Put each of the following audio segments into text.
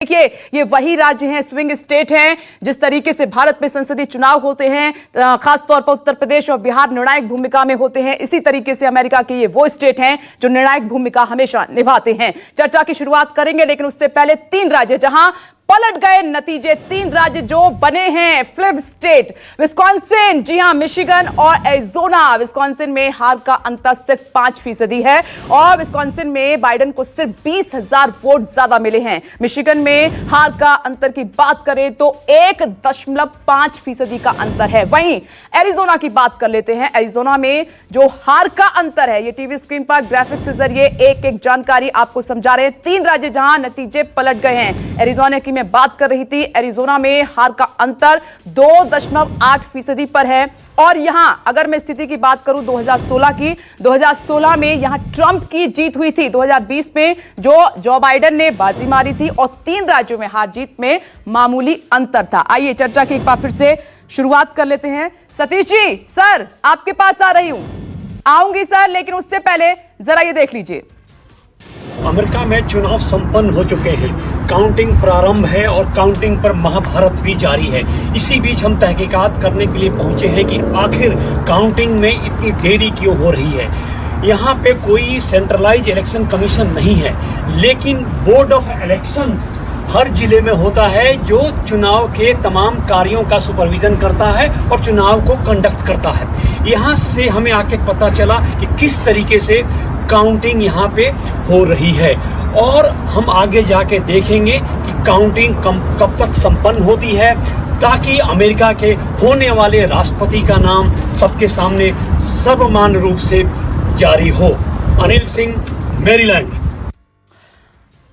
देखिए, ये वही राज्य हैं, स्विंग स्टेट हैं, जिस तरीके से भारत में संसदीय चुनाव होते हैं, खासतौर पर उत्तर प्रदेश और बिहार निर्णायक भूमिका में होते हैं। इसी तरीके से अमेरिका के ये वो स्टेट हैं जो निर्णायक भूमिका हमेशा निभाते हैं। चर्चा की शुरुआत करेंगे, लेकिन उससे पहले 3 राज्य जहां पलट गए नतीजे, 3 राज्य जो बने हैं फ्लिप स्टेट, विस्कॉन्सिन, जी हां, मिशिगन और एरिज़ोना। विस्कॉन्सिन में हार का अंतर सिर्फ 5% है और विस्कॉन्सिन में बाइडेन को सिर्फ 20,000 वोट ज्यादा मिले हैं। मिशिगन में हार का अंतर की बात करें तो 1.5% का अंतर है। वहीं एरिज़ोना की बात कर लेते हैं। एरिज़ोना में जो हार का अंतर है, ये टीवी स्क्रीन पर ग्राफिक्स के जरिए एक एक जानकारी आपको समझा रहे हैं। 3 राज्य जहां नतीजे पलट गए हैं। एरिज़ोना की मैं बात कर रही थी। एरिज़ोना में हार का अंतर 2.8% पर है। और यहां अगर मैं स्थिति की बात करूं 2016 की, 2016 में यहां ट्रंप की जीत हुई थी। 2020 में जो बाइडेन ने बाजी मारी थी और 3 राज्यों में हार जीत में मामूली अंतर था। आइए चर्चा की एक बार फिर से शुरुआत कर लेते हैं। सतीश जी, सर आपके पास आ रही हूं, आऊंगी सर, लेकिन उससे पहले जरा ये देख लीजिए। अमेरिका में चुनाव संपन्न हो चुके हैं, काउंटिंग प्रारंभ है और काउंटिंग पर महाभारत भी जारी है। इसी बीच हम तहकीकात करने के लिए पहुंचे हैं कि आखिर काउंटिंग में इतनी देरी क्यों हो रही है। यहाँ पे कोई सेंट्रलाइज इलेक्शन कमीशन नहीं है, लेकिन बोर्ड ऑफ इलेक्शंस हर जिले में होता है जो चुनाव के तमाम कार्यों का सुपरविजन करता है और चुनाव को कंडक्ट करता है। यहाँ से हमें आके पता चला कि किस तरीके से काउंटिंग यहाँ पे हो रही है और हम आगे जाके देखेंगे कि काउंटिंग कब तक संपन्न होती है, ताकि अमेरिका के होने वाले राष्ट्रपति का नाम सबके सामने सर्वमान्य रूप से जारी हो। अनिल सिंह, मैरीलैंड।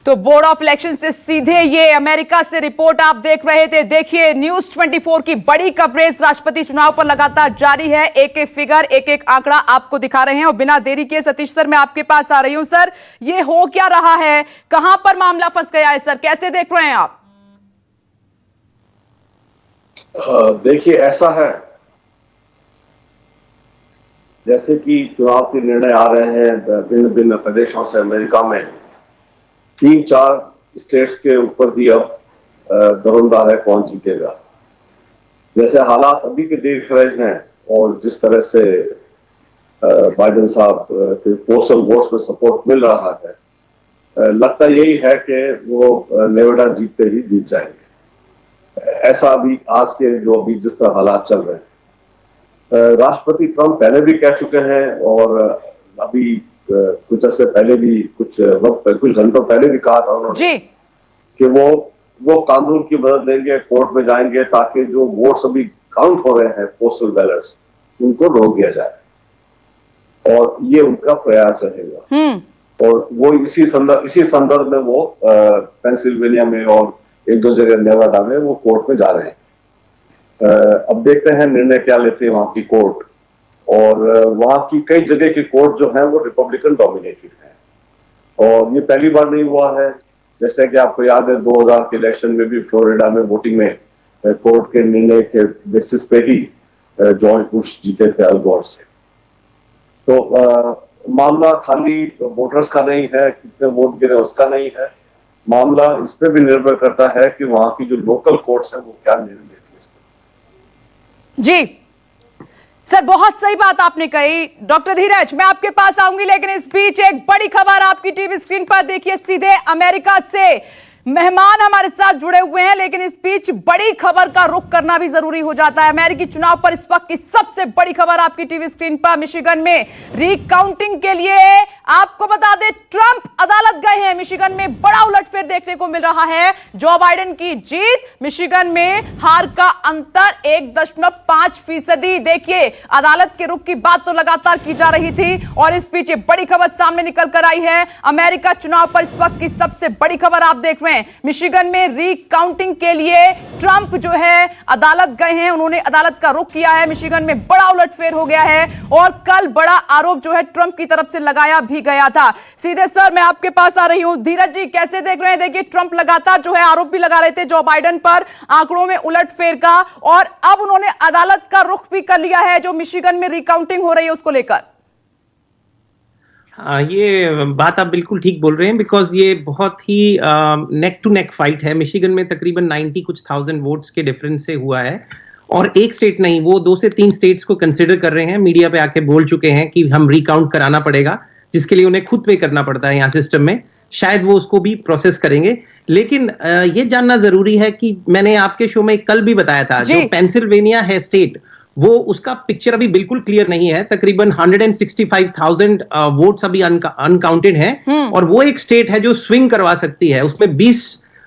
तो बोर्ड ऑफ इलेक्शन से सीधे ये अमेरिका से रिपोर्ट आप देख रहे थे। देखिए, न्यूज 24 की बड़ी कवरेज राष्ट्रपति चुनाव पर लगातार जारी है। एक एक फिगर, एक एक आंकड़ा आपको दिखा रहे हैं और बिना देरी के सतीश सर मैं आपके पास आ रही हूं। सर, ये हो क्या रहा है, कहां पर मामला फंस गया है सर, कैसे देख रहे हैं आप? देखिए, ऐसा है जैसे कि चुनाव के निर्णय आ रहे हैं भिन्न भिन्न प्रदेशों से अमेरिका में, 3-4 स्टेट्स के ऊपर भी अब दरोमदार है कौन जीतेगा। जैसे हालात अभी के देख रहे हैं और जिस तरह से बाइडेन साहब के पोस्टल वोट्स में सपोर्ट मिल रहा है, लगता यही है कि वो नेवाडा जीतते ही जीत जाएंगे। ऐसा अभी आज के जो अभी जिस तरह हालात चल रहे हैं, राष्ट्रपति ट्रंप पहले भी कह चुके हैं और अभी कुछ अर्से पहले भी कुछ घंटों पहले भी कहा था उन्होंने कि वो कानून की मदद लेंगे, कोर्ट में जाएंगे ताकि जो वोट्स अभी काउंट हो रहे हैं पोस्टल बैलेट्स, उनको रोक दिया जाए और ये उनका प्रयास रहेगा। और वो इसी संदर्भ में वो पेंसिल्वेनिया में और 1-2 जगह नेवाडा में वो कोर्ट में जा रहे हैं। अब देखते हैं निर्णय क्या लेते हैं वहां की कोर्ट। और वहां की कई जगह की कोर्ट जो है वो रिपब्लिकन डोमिनेटेड है और ये पहली बार नहीं हुआ है। जैसे कि आपको याद है 2000 के इलेक्शन में भी फ्लोरिडा में वोटिंग में कोर्ट के निर्णय के बेसिस पे ही जॉर्ज बुश जीते थे अल गोर से। तो मामला खाली वोटर्स का नहीं है, कितने वोट गिरे उसका नहीं है, मामला इस पे भी निर्भर करता है कि वहां की जो लोकल कोर्ट्स है वो क्या निर्णय लेती है। जी सर, बहुत सही बात आपने कही। डॉक्टर धीरज, मैं आपके पास आऊंगी, लेकिन इस बीच एक बड़ी खबर आपकी टीवी स्क्रीन पर देखिए। सीधे अमेरिका से मेहमान हमारे साथ जुड़े हुए हैं, लेकिन इस बीच बड़ी खबर का रुख करना भी जरूरी हो जाता है। अमेरिकी चुनाव पर इस वक्त की सबसे बड़ी खबर आपकी टीवी स्क्रीन पर, मिशिगन में रीकाउंटिंग के लिए आपको बता दें ट्रंप अदालत गए हैं। मिशिगन में बड़ा उलटफेर देखने को मिल रहा है। जो बाइडेन की जीत, मिशिगन में हार का अंतर 1.5%। देखिए, अदालत के रुख की बात तो लगातार की जा रही थी और इस बीच बड़ी खबर सामने निकल कर आई है। अमेरिका चुनाव पर इस वक्त की सबसे बड़ी खबर आप देख रहे हैं। मिशिगन में रीकाउंटिंग के लिए ट्रंप जो है अदालत गए हैं, उन्होंने अदालत का रुख किया है। मिशिगन में बड़ा उलटफेर हो गया है और कल बड़ा आरोप जो है ट्रंप की तरफ से लगाया भी गया था। सीधे सर मैं आपके पास आ रही हूं। धीरज जी, कैसे देख रहे हैं? देखिए, ट्रंप लगातार जो है आरोप भी लगा रहे थे जो बाइडेन पर आंकड़ों में उलटफेर का, और अब उन्होंने अदालत का रुख भी कर लिया है जो मिशिगन में रीकाउंटिंग हो रही है उसको लेकर। ये बात आप बिल्कुल ठीक बोल रहे हैं, बिकॉज ये बहुत ही नेक टू नेक फाइट है। मिशिगन में तकरीबन 90 कुछ थाउजेंड वोट्स के डिफरेंस से हुआ है, और एक स्टेट नहीं, वो 2 से 3 स्टेट्स को कंसिडर कर रहे हैं, मीडिया पे आके बोल चुके हैं कि हम रिकाउंट कराना पड़ेगा, जिसके लिए उन्हें खुद पे करना पड़ता है यहाँ सिस्टम में। शायद वो उसको भी प्रोसेस करेंगे, लेकिन ये जानना जरूरी है कि मैंने आपके शो में कल भी बताया था, जो पेंसिल्वेनिया है स्टेट, वो उसका पिक्चर अभी बिल्कुल क्लियर नहीं है। तकरीबन 165,000 वोट्स अभी अनकाउंटेड हैं, और वो एक स्टेट है जो स्विंग करवा सकती है। उसमें 20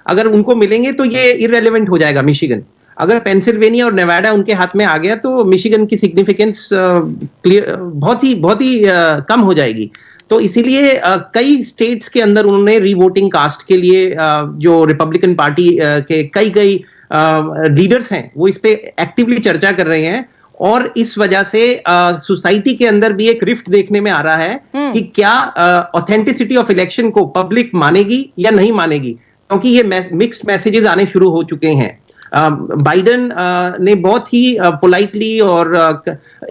अगर उनको मिलेंगे तो ये इररेलेवेंट हो जाएगा मिशिगन। अगर पेंसिल्वेनिया और नेवाडा उनके हाथ में आ गया तो मिशिगन की सिग्निफिकेंस क्लियर बहुत ही कम हो जाएगी। तो इसीलिए कई स्टेट्स के अंदर उन्होंने रीवोटिंग कास्ट के लिए जो रिपब्लिकन पार्टी के कई लीडर्स हैं वो इस पे एक्टिवली चर्चा कर रहे हैं, और इस वजह से सोसाइटी के अंदर भी एक रिफ्ट देखने में आ रहा है कि क्या ऑथेंटिसिटी ऑफ इलेक्शन को पब्लिक मानेगी या नहीं मानेगी, क्योंकि ये मिक्स्ड मैसेजेस आने शुरू हो चुके हैं। बाइडेन ने बहुत ही पोलाइटली और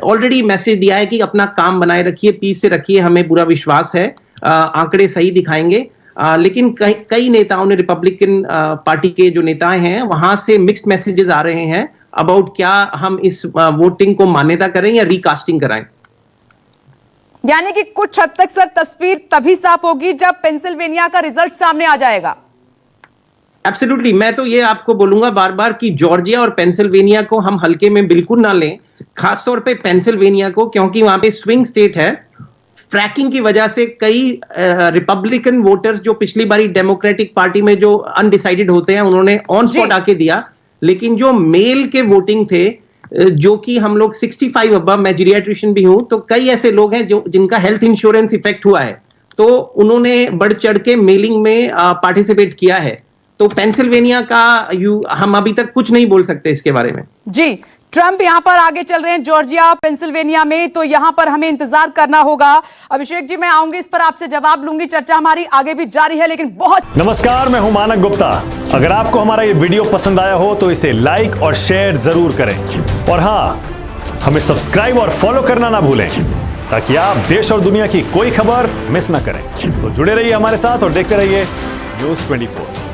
ऑलरेडी मैसेज दिया है कि अपना काम बनाए रखिए, पीस से रखिए, हमें पूरा विश्वास है, आंकड़े सही दिखाएंगे। लेकिन कई नेताओं ने, रिपब्लिकन पार्टी के जो नेता हैं, वहां से मिक्स्ड मैसेजेस आ रहे हैं अबाउट क्या हम इस वोटिंग को मान्यता करें या रिकास्टिंग कराएं। यानी कि कुछ हद तक सर तस्वीर तभी साफ होगी जब पेंसिल्वेनिया का रिजल्ट सामने आ जाएगा। एब्सोल्युटली, मैं तो ये आपको बोलूंगा बार बार कि जॉर्जिया और पेंसिल्वेनिया को हम हल्के में बिल्कुल ना लें, खासतौर पे पेंसिल्वेनिया को, क्योंकि वहां पे स्विंग स्टेट है। फ्रैकिंग की वजह से कई रिपब्लिकन वोटर्स जो पिछली बारी डेमोक्रेटिक पार्टी में जो अनडिसाइडेड होते हैं, उन्होंने ऑन स्पॉट आके दिया, लेकिन जो मेल के वोटिंग थे, जो कि हम लोग 65 अबव, मैं जीरियाट्रिशियन भी हूं, तो कई ऐसे लोग हैं जो जिनका हेल्थ इंश्योरेंस इफेक्ट हुआ है, तो उन्होंने बढ़ चढ़ के मेलिंग में पार्टिसिपेट किया है। तो पेंसिल्वेनिया का हम अभी तक कुछ नहीं बोल सकते इसके बारे में। जी, ट्रंप यहां पर आगे चल रहे हैं जॉर्जिया पेंसिल्वेनिया में, तो यहां पर हमें इंतजार करना होगा। अभिषेक जी, मैं आऊंगी इस पर आपसे जवाब लूंगी, चर्चा हमारी आगे भी जारी है, लेकिन बहुत नमस्कार, मैं हूं मानक गुप्ता। अगर आपको हमारा ये वीडियो पसंद आया हो तो इसे लाइक और शेयर जरूर करें, और हाँ, हमें सब्सक्राइब और फॉलो करना ना भूलें, ताकि आप देश और दुनिया की कोई खबर मिस ना करें। तो जुड़े रहिए हमारे साथ और देखते रहिए न्यूज़ 24।